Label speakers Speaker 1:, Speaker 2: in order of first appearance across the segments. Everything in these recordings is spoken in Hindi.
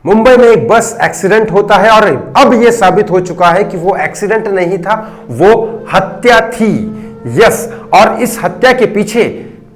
Speaker 1: मुंबई में एक बस एक्सीडेंट होता है और अब यह साबित हो चुका है कि वो एक्सीडेंट नहीं था, वो हत्या थी। यस, और इस हत्या के पीछे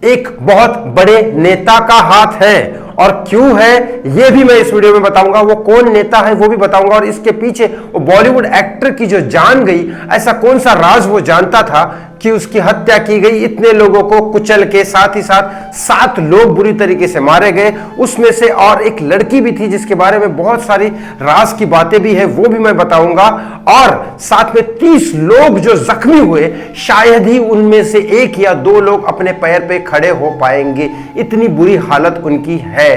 Speaker 1: एक बहुत बड़े नेता का हाथ है। और क्यों है यह भी मैं इस वीडियो में बताऊंगा, वो कौन नेता है वो भी बताऊंगा, और इसके पीछे वो बॉलीवुड एक्टर की जो जान गई, ऐसा कौन सा राज वो जानता था कि उसकी हत्या की गई, इतने लोगों को कुचल के, साथ ही साथ 7 लोग बुरी तरीके से मारे गए, उसमें से और एक लड़की भी थी जिसके बारे में बहुत सारी राज की बातें भी है, वो भी मैं बताऊंगा। और साथ में 30 लोग जो जख्मी हुए, शायद ही उनमें से 1 या 2 लोग अपने पैर पे खड़े हो पाएंगे, इतनी बुरी हालत उनकी है।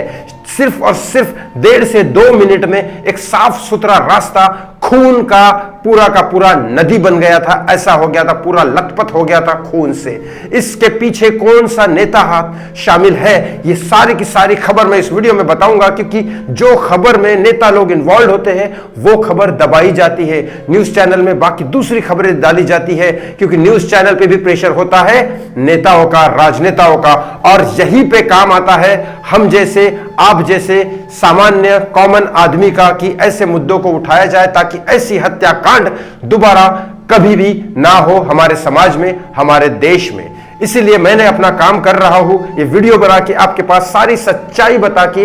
Speaker 1: सिर्फ और सिर्फ 1.5 से 2 मिनट में एक साफ सुथरा रास्ता खून का पूरा नदी बन गया था, ऐसा हो गया था, पूरा लथपथ हो गया था खून से। इसके पीछे कौन सा नेता हाथ शामिल है, ये सारी की सारी खबर मैं इस वीडियो में बताऊंगा, क्योंकि जो खबर में नेता लोग इन्वॉल्व होते हैं वो खबर दबाई जाती है, न्यूज चैनल में बाकी दूसरी खबरें डाली जाती है, क्योंकि न्यूज चैनल पे भी प्रेशर होता है नेताओं का, राजनेताओं का, और यहीं पे काम आता है हम जैसे, आप जैसे सामान्य कॉमन आदमी का, कि ऐसे मुद्दों को उठाया जाए ताकि ऐसी हत्याकांड दोबारा कभी भी ना हो हमारे समाज में, हमारे देश में। इसीलिए मैंने अपना काम कर रहा हूं, ये वीडियो बना के आपके पास सारी सच्चाई बता के,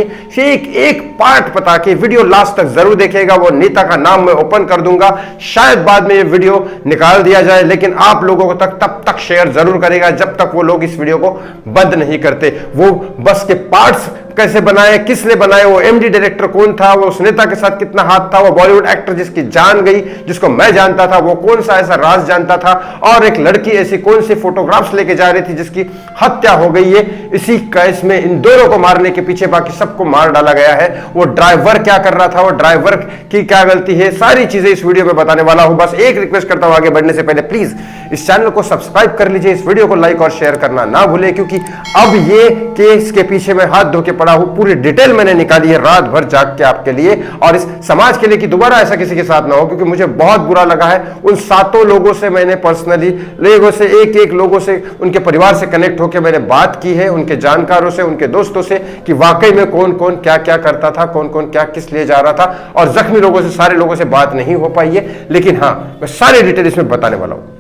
Speaker 1: एक पार्ट बता के, वीडियो लास्ट तक जरूर देखिएगा। वो नेता का नाम मैं ओपन कर दूंगा, शायद बाद में ये वीडियो निकाल दिया जाए, लेकिन आप लोगों को तब तक शेयर जरूर करेगा जब तक वो लोग इस वीडियो को बंद नहीं करते। वो बस के पार्ट्स कैसे बनाए, किसने बनाए, वो एमडी डायरेक्टर कौन था, वो उस नेता के साथ कितना हाथ था, वो बॉलीवुड एक्टर जिसकी जान गई, जिसको मैं जानता था, वो कौन सा ऐसा राज जानता था, और एक लड़की ऐसी कौन सी फोटोग्राफ्स लेके जा रही थी जिसकी हत्या हो गई है। इसी केस में इन दोनों को मारने के पीछे बाकी सबको मार डाला गया है। वो ड्राइवर क्या कर रहा था, वो ड्राइवर की क्या गलती है, सारी चीजें इस वीडियो में बताने वाला हूं। बस एक रिक्वेस्ट करता हूं, आगे बढ़ने से पहले प्लीज इस चैनल को सब्सक्राइब कर लीजिए, इस वीडियो को लाइक और शेयर करना ना भूले, क्योंकि अब ये केस के पीछे मैं हाथ धो के पड़ा हूं, पूरी डिटेल मैंने निकाली है रात भर जाग के आपके लिए, और इस समाज के लिए कि दोबारा ऐसा किसी के साथ ना हो, क्योंकि मुझे बहुत बुरा लगा है। उन 7 लोगों से मैंने पर्सनली, लोगों से एक लोगों से, उनके परिवार से कनेक्ट होकर मैंने बात की है, उनके जानकारों से, उनके दोस्तों से, कि वाकई में कौन कौन क्या क्या करता था, कौन कौन क्या किस लिए जा रहा था, और जख्मी लोगों से, सारे लोगों से बात नहीं हो पाई है, लेकिन हां मैं सारी डिटेल इसमें बताने वाला हूं।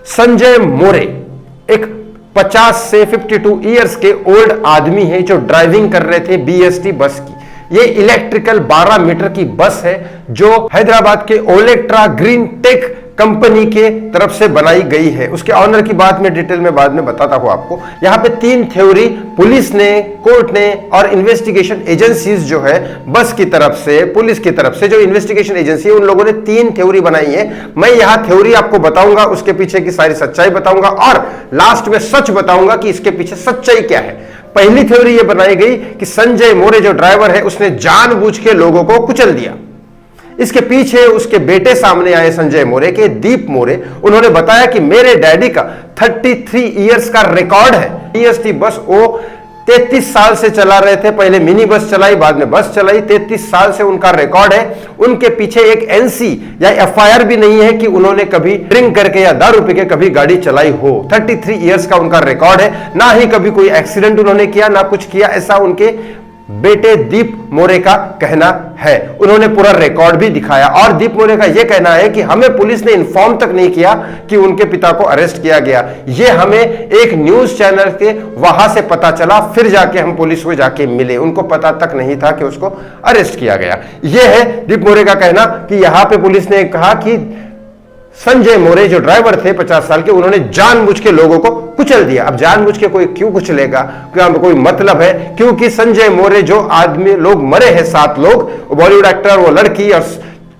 Speaker 1: संजय मोरे एक 50 से 52 इयर्स के ओल्ड आदमी है जो ड्राइविंग कर रहे थे बीएसटी बस की। ये इलेक्ट्रिकल 12 मीटर की बस है जो हैदराबाद के ओलेक्ट्रा ग्रीन टेक कंपनी के तरफ से बनाई गई है। उसके ऑनर की बात में डिटेल में बाद में बताता हूं आपको। यहां पे 3 थ्योरी पुलिस ने, कोर्ट ने और इन्वेस्टिगेशन एजेंसीज जो है बस की तरफ से, पुलिस की तरफ से, जो इन्वेस्टिगेशन एजेंसी है, उन लोगों ने 3 थ्योरी बनाई है। मैं यहां थ्योरी आपको बताऊंगा, उसके पीछे की सारी सच्चाई बताऊंगा, और लास्ट में सच बताऊंगा कि इसके पीछे सच्चाई क्या है। पहली थ्योरी यह बनाई गई कि संजय मोरे जो ड्राइवर है उसने जानबूझ के लोगों को कुचल दिया। इसके पीछे उसके बेटे सामने आए, संजय मोरे के, दीप मोरे। उन्होंने बताया कि मेरे डैडी का 33 इयर्स का रिकॉर्ड है। बीएसटी बस वो 33 साल से चला रहे थे, पहले मिनी बस चलाई, बाद में बस चलाई, 33 साल से उनका रिकॉर्ड है। उनके पीछे एक एनसी या एफआईआर भी नहीं है कि उन्होंने कभी ड्रिंक करके या दारू पी के कभी गाड़ी चलाई हो। 33 इयर्स का उनका रिकॉर्ड है, ना ही कभी कोई एक्सीडेंट उन्होंने किया, ना कुछ किया, ऐसा उनके बेटे दीप मोरे का कहना है। उन्होंने पूरा रिकॉर्ड भी दिखाया, और दीप मोरे का यह कहना है कि हमें पुलिस ने इन्फॉर्म तक नहीं किया कि उनके पिता को अरेस्ट किया गया। यह हमें एक न्यूज चैनल के वहां से पता चला, फिर जाके हम पुलिस को जाके मिले, उनको पता तक नहीं था कि उसको अरेस्ट किया गया। यह है दीप मोरे का कहना कि यहां पे पुलिस ने कहा कि संजय मोरे जो ड्राइवर थे 50 साल के, उन्होंने जानबूझ के लोगों को कुचल दिया। अब जानबूझ के कोई क्यों कुचलेगा, क्या कोई मतलब है? क्योंकि संजय मोरे जो आदमी लोग मरे हैं, 7 लोग, बॉलीवुड एक्टर, वो लड़की और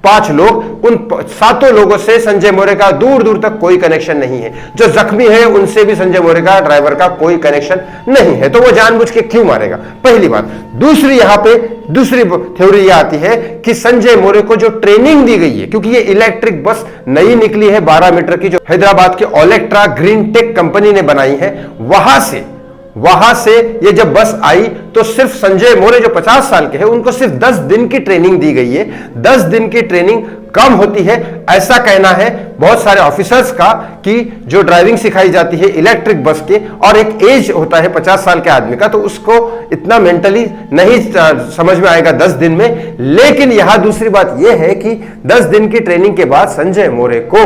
Speaker 1: 5 लोग, उन 7 लोगों से संजय मोरे का दूर दूर तक कोई कनेक्शन नहीं है। जो जख्मी है उनसे भी संजय मोरे का, ड्राइवर का, कोई कनेक्शन नहीं है। तो वो जानबूझ के क्यों मारेगा, पहली बात। दूसरी, यहां पे दूसरी थ्योरी यह आती है कि संजय मोरे को जो ट्रेनिंग दी गई है, क्योंकि ये इलेक्ट्रिक बस नई निकली है 12 मीटर की, जो हैदराबाद के ओलेक्ट्रा ग्रीन टेक कंपनी ने बनाई है, वहां से ये जब बस आई तो सिर्फ संजय मोरे जो 50 साल के हैं उनको सिर्फ 10 दिन की ट्रेनिंग दी गई है। 10 दिन की ट्रेनिंग कम होती है, ऐसा कहना है बहुत सारे ऑफिसर्स का कि जो ड्राइविंग सिखाई जाती है इलेक्ट्रिक बस के, और एक एज होता है 50 साल के आदमी का, तो उसको इतना मेंटली नहीं समझ में आएगा 10 दिन में। लेकिन यहां दूसरी बात यह है कि 10 दिन की ट्रेनिंग के बाद संजय मोरे को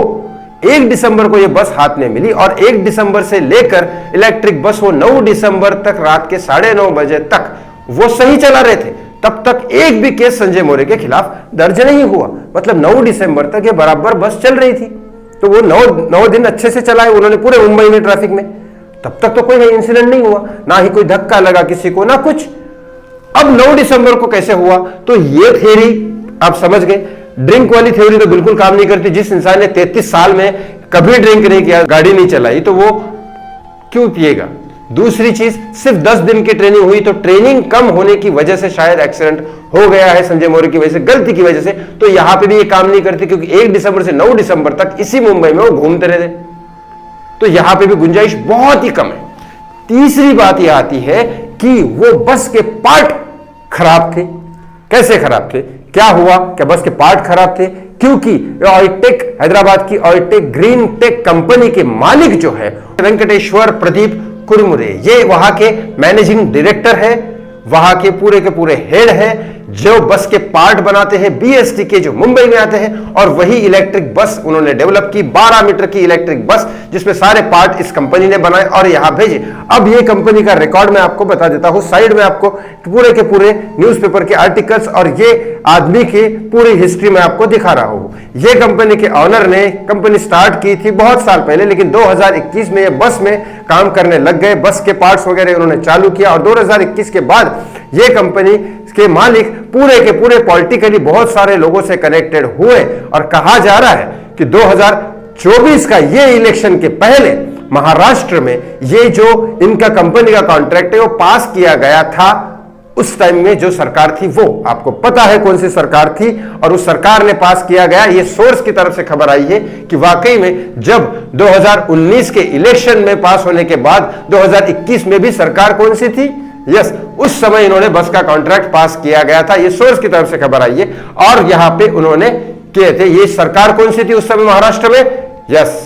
Speaker 1: 1 दिसंबर को यह बस हाथ में मिली, और 1 दिसंबर से लेकर इलेक्ट्रिक बस वो 9 दिसंबर तक रात के 9:30 बजे तक वो सही चला रहे थे। तब तक एक भी केस संजय मोरे के खिलाफ दर्ज नहीं हुआ। मतलब 9 दिसंबर तक ये बराबर बस चल रही थी, तो वो 9 दिन अच्छे से चलाए उन्होंने पूरे मुंबई में ट्रैफिक में। तब तक तो कोई इंसिडेंट नहीं हुआ, ना ही कोई धक्का लगा किसी को, ना कुछ। अब 9 दिसंबर को कैसे हुआ? तो ये थ्योरी आप समझ गए। ड्रिंक वाली थ्योरी तो बिल्कुल काम नहीं करती। जिस इंसान ने 33 साल में कभी ड्रिंक नहीं किया, गाड़ी नहीं चलाई, तो वो क्यों पिएगा? दूसरी चीज, सिर्फ 10 दिन की ट्रेनिंग हुई, तो ट्रेनिंग कम होने की वजह से शायद एक्सीडेंट हो गया है संजय मोरे की वजह से, गलती की वजह से। तो यहां पे भी ये काम नहीं करती, क्योंकि 1 दिसंबर से 9 दिसंबर तक इसी मुंबई में वो घूमते रहे थे, तो यहां पे भी गुंजाइश बहुत ही कम है। तीसरी बात यह आती है कि वो बस के पार्ट खराब थे। कैसे खराब थे? क्या हुआ? क्या बस के पार्ट खराब थे? क्योंकि ऑयटेक, हैदराबाद की ऑयटेक ग्रीन टेक कंपनी के मालिक जो है वेंकटेश्वर प्रदीप कुरमुरे, ये वहां के मैनेजिंग डायरेक्टर है, वहां के पूरे हेड है, जो बस के पार्ट बनाते हैं बीएसटी के, जो मुंबई में आते हैं। और वही इलेक्ट्रिक बस उन्होंने डेवलप की, 12 मीटर की इलेक्ट्रिक बस, जिसमें सारे पार्ट इस कंपनी ने बनाए और यहां भेजे। अब ये कंपनी का रिकॉर्ड मैं आपको बता देता हूं, साइड में आपको पूरे के पूरे न्यूज़पेपर के आर्टिकल्स और ये आदमी की पूरी हिस्ट्री में आपको दिखा रहा हूं। ये कंपनी के ऑनर ने कंपनी स्टार्ट की थी बहुत साल पहले, लेकिन 2021 में ये बस में काम करने लग गए, बस के पार्ट्स वगैरह उन्होंने चालू किया। और 2021 के बाद ये कंपनी के मालिक पूरे के पूरे पॉलिटिकली बहुत सारे लोगों से कनेक्टेड हुए, और कहा जा रहा है कि 2024 का ये इलेक्शन के पहले महाराष्ट्र में ये जो इनका कंपनी का कॉन्ट्रैक्ट है वो पास किया गया था। उस टाइम में जो सरकार थी वो आपको पता है कौन सी सरकार थी, और उस सरकार ने पास किया गया। ये सोर्स की तरफ से खबर आई है कि वाकई में जब 2019 के इलेक्शन में पास होने के बाद 2021 में भी सरकार कौन सी थी? यस, उस समय इन्होंने बस का कॉन्ट्रैक्ट पास किया गया था। ये सोर्स की तरफ से खबर आई है। और यहां पे उन्होंने किए थे। ये सरकार कौन सी थी उस समय महाराष्ट्र में? यस,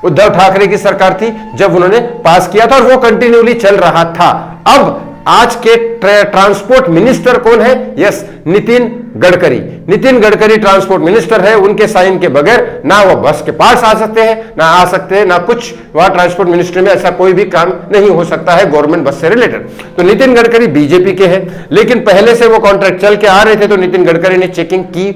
Speaker 1: उद्धव ठाकरे की सरकार थी जब उन्होंने पास किया था, और वो कंटिन्यूली चल रहा था। अब आज के ट्रांसपोर्ट मिनिस्टर कौन है? Yes, Nitin Gadkari. Nitin Gadkari transport minister है। उनके साइन के बगैर ना वो बस के पास आ सकते हैं, ना आ सकते हैं, ना कुछ वहां ट्रांसपोर्ट मिनिस्ट्री में ऐसा कोई भी काम नहीं हो सकता है गवर्नमेंट बस से रिलेटेड। तो नितिन गडकरी बीजेपी के हैं, लेकिन पहले से वो कॉन्ट्रैक्ट चल के आ रहे थे। तो नितिन गडकरी ने चेकिंग की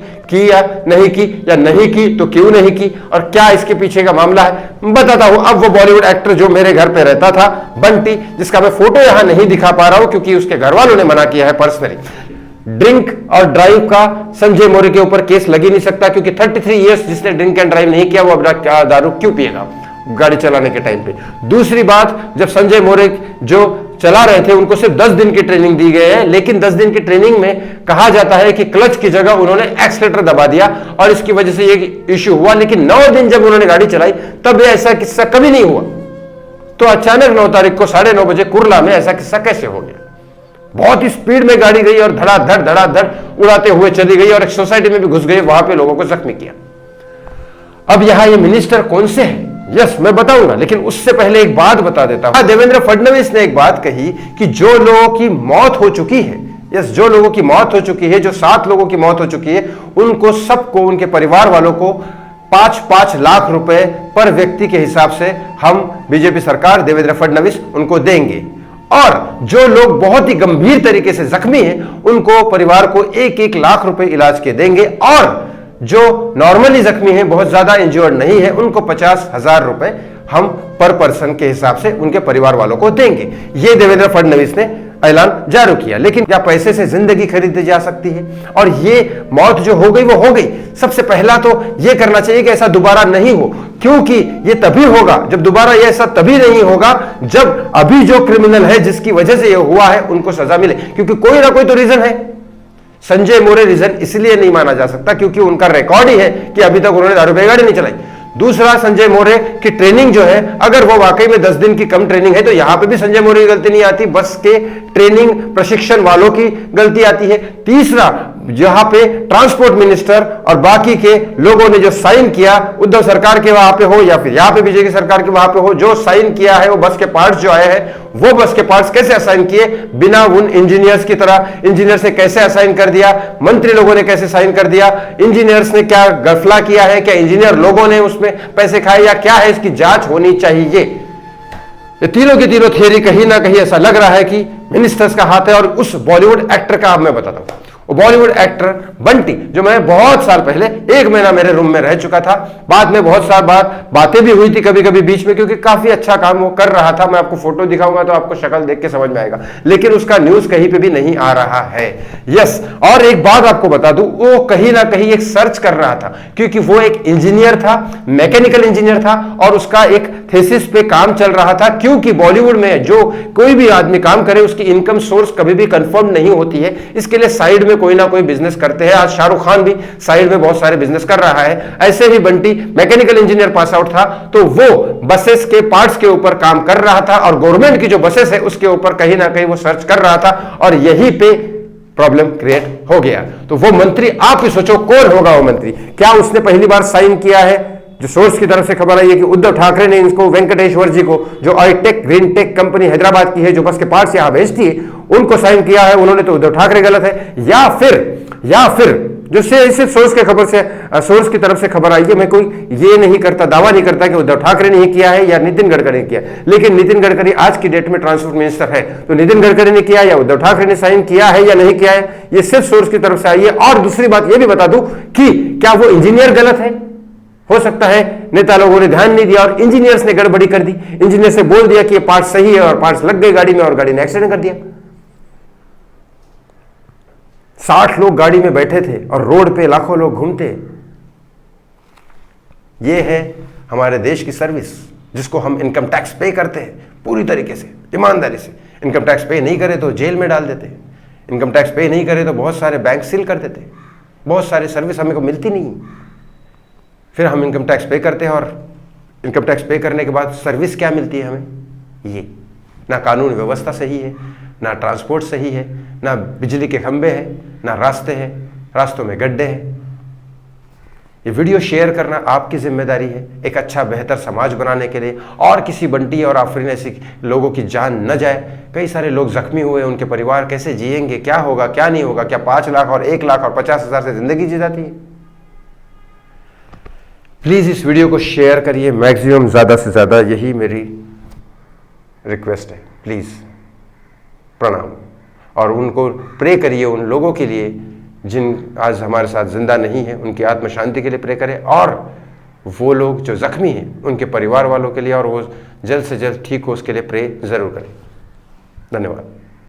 Speaker 1: या नहीं की, या नहीं की तो क्यों नहीं की, और क्या इसके पीछे का मामला है बताता हूं। अब वो बॉलीवुड एक्टर जो मेरे घर पे रहता था, बंटी, जिसका मैं फोटो यहां नहीं दिखा पा रहा हूं क्योंकि उसके घर वालों ने मना किया है पर्सनली, ड्रिंक और ड्राइव का संजय मोरे के ऊपर केस लग ही नहीं सकता, क्योंकि 33 इयर्स जिसने ड्रिंक एंड ड्राइव नहीं किया वो अब दारू क्यों पिएगा गाड़ी चलाने के टाइम पे। दूसरी बात, जब संजय मोरे जो चला रहे थे उनको सिर्फ 10 दिन की ट्रेनिंग दी गई है, लेकिन 10 दिन की ट्रेनिंग में कहा जाता है कि क्लच की जगह उन्होंने एक्सीलरेटर दबा दिया और इसकी वजह से ये इश्यू हुआ। लेकिन 9 दिन जब उन्होंने गाड़ी चलाई तब ऐसा किस्सा कभी नहीं हुआ। तो अचानक 9 तारीख को 9:30 बजे कुर्ला में ऐसा किस्सा कैसे हो गया? बहुत ही स्पीड में गाड़ी गई और धड़ाधड़ उड़ाते हुए चली गई और एक सोसाइटी में भी घुस गई, वहां पे लोगों को जख्मी किया। अब यहां ये मिनिस्टर कौन से हैं? यस, मैं बताऊंगा, लेकिन उससे पहले एक बात बता देता हूं। देवेंद्र फडणवीस ने एक बात कही कि जो लोगों की मौत हो चुकी है, यस, जो लोगों की मौत हो चुकी है, जो 7 लोगों की मौत हो चुकी है, उनको सबको, उनके परिवार वालों को 5-5 लाख रुपए पर व्यक्ति के हिसाब से हम बीजेपी सरकार, देवेंद्र फडणवीस उनको देंगे। और जो लोग बहुत ही गंभीर तरीके से जख्मी हैं उनको परिवार को 1-1 लाख रुपए इलाज के देंगे, और जो नॉर्मली जख्मी हैं, बहुत ज्यादा इंजर्ड नहीं है, उनको 50,000 रुपए हम पर पर्सन के हिसाब से उनके परिवार वालों को देंगे। ये देवेंद्र फडणवीस ने ऐलान जारी किया। लेकिन क्या पैसे से जिंदगी खरीदी जा सकती है? और ये मौत जो हो गई वो हो गई। सबसे पहला तो ये करना चाहिए कि ऐसा दोबारा नहीं हो, क्योंकि ये तभी होगा जब दोबारा ये ऐसा तभी नहीं होगा जब अभी जो क्रिमिनल है जिसकी वजह से ये हुआ है उनको सजा मिले, क्योंकि कोई ना कोई तो रीजन है। संजय मोरे रीजन इसलिए नहीं माना जा सकता क्योंकि उनका रिकॉर्ड ही है कि अभी तक उन्होंने दारू पे गाड़ी नहीं चलाई। दूसरा, संजय मोरे की ट्रेनिंग जो है, अगर वो वाकई में 10 दिन की कम ट्रेनिंग है तो यहां पे भी संजय मोरे की गलती नहीं आती, बस के ट्रेनिंग प्रशिक्षण वालों की गलती आती है। तीसरा, यहां पे ट्रांसपोर्ट मिनिस्टर और बाकी के लोगों ने जो साइन किया, उद्धव सरकार के वहां पे हो या फिर यहां पे बीजेपी सरकार के वहां पे हो, जो साइन किया है वो बस के पार्ट्स जो आए हैं, वो बस के पार्ट्स कैसे असाइन किए बिना उन इंजीनियर्स की तरह, इंजीनियर्स ने कैसे असाइन कर दिया, मंत्री लोगों ने कैसे साइन कर दिया, इंजीनियर्स ने क्या गफला किया है, क्या इंजीनियर लोगों ने उसमें पैसे खाए या क्या है, इसकी जांच होनी चाहिए। ये तीनों की तीनों थियरी कहीं ना कहीं ऐसा लग रहा है कि मिनिस्टर्स का हाथ है। और उस बॉलीवुड एक्टर का अब मैं बताता हूं, बॉलीवुड एक्टर बंटी, जो मैं बहुत साल पहले 1 महीना मेरे रूम में रह चुका था, बाद में बहुत साल बाद बातें भी हुई थी कभी कभी बीच में, क्योंकि काफी अच्छा काम वो कर रहा था। मैं आपको फोटो दिखाऊंगा तो आपको शक्ल देख के समझ में आएगा, लेकिन उसका न्यूज कहीं पे भी नहीं आ रहा है। यस, और एक बात आपको बता दूं, वो कहीं ना कहीं एक सर्च कर रहा था, क्योंकि वो एक इंजीनियर था, मैकेनिकल इंजीनियर था, और उसका एक थीसिस पे काम चल रहा था। क्योंकि बॉलीवुड में जो कोई भी आदमी काम करे उसकी इनकम सोर्स कभी भी कंफर्म नहीं होती है, इसके लिए साइड में कोई ना कोई बिजनेस करते हैं। आज शाहरुख खान भी साइड में बहुत सारे बिजनेस कर रहा है। ऐसे ही Bunty mechanical engineer pass out था, तो वो बसेस के पार्ट्स के ऊपर काम कर रहा था, और गवर्नमेंट की जो बसेस है उसके ऊपर कहीं ना कहीं वो सर्च कर रहा था, और यहीं पे प्रॉब्लम क्रिएट हो गया। तो वो मंत्री, आप ही सोचो कौन होगा वो मंत्री? क्या उसने पहली बार साइन किया है? जो सोर्स की तरफ से खबर आई है कि उद्धव ठाकरे ने इनको, वेंकटेश्वर जी को, जो आईटेक ग्रीन टेक कंपनी हैदराबाद की है, जो बस के पार्ट्स यहां भेजती है, उनको साइन किया है उन्होंने, तो उद्धव ठाकरे गलत है। या फिर जो सिर्फ सोर्स के खबर से, सोर्स की तरफ से खबर आई है, मैं कोई ये नहीं करता, दावा नहीं करता कि उद्धव ठाकरे ने किया है या नितिन गडकरी ने किया, लेकिन नितिन गडकरी आज की डेट में ट्रांसपोर्ट मिनिस्टर है, तो नितिन गडकरी ने किया या उद्धव ठाकरे ने साइन किया है या नहीं किया है, ये सिर्फ सोर्स की तरफ से आई है। और दूसरी बात ये भी बता दूं कि क्या वो इंजीनियर गलत है? हो सकता है नेता लोगों ने ध्यान नहीं दिया और इंजीनियर्स ने गड़बड़ी कर दी, इंजीनियर से बोल दिया कि ये पार्ट सही है और पार्ट्स लग गए गाड़ी में और गाड़ी ने एक्सीडेंट कर दिया। 60 लोग गाड़ी में बैठे थे और रोड पे लाखों लोग घूमते। ये है हमारे देश की सर्विस, जिसको हम इनकम टैक्स पे करते हैं पूरी तरीके से, ईमानदारी से। इनकम टैक्स पे नहीं करे तो जेल में डाल देते, इनकम टैक्स पे नहीं करे तो बहुत सारे बैंक सील कर देते, बहुत सारी सर्विस हमें को मिलती नहीं। फिर हम इनकम टैक्स पे करते हैं और इनकम टैक्स पे करने के बाद सर्विस क्या मिलती है हमें? ये ना कानून व्यवस्था सही है, ना ट्रांसपोर्ट सही है, ना बिजली के खंभे हैं, ना रास्ते हैं, रास्तों में गड्ढे हैं। ये वीडियो शेयर करना आपकी जिम्मेदारी है, एक अच्छा बेहतर समाज बनाने के लिए। और किसी बंटी और आफरीन ऐसी लोगों की जान न जाए। कई सारे लोग जख्मी हुए, उनके परिवार कैसे जिएंगे, क्या होगा क्या नहीं होगा? क्या 5 लाख और 1 लाख और 50,000 से जिंदगी जी जाती है? प्लीज इस वीडियो को शेयर करिए मैक्सिमम, ज्यादा से ज्यादा, यही मेरी रिक्वेस्ट है। प्लीज, प्रणाम। और उनको प्रे करिए, उन लोगों के लिए जिन आज हमारे साथ जिंदा नहीं है, उनकी आत्म शांति के लिए प्रे करें। और वो लोग जो जख्मी हैं उनके परिवार वालों के लिए, और वो जल्द से जल्द ठीक हो उसके लिए प्रे जरूर करें। धन्यवाद।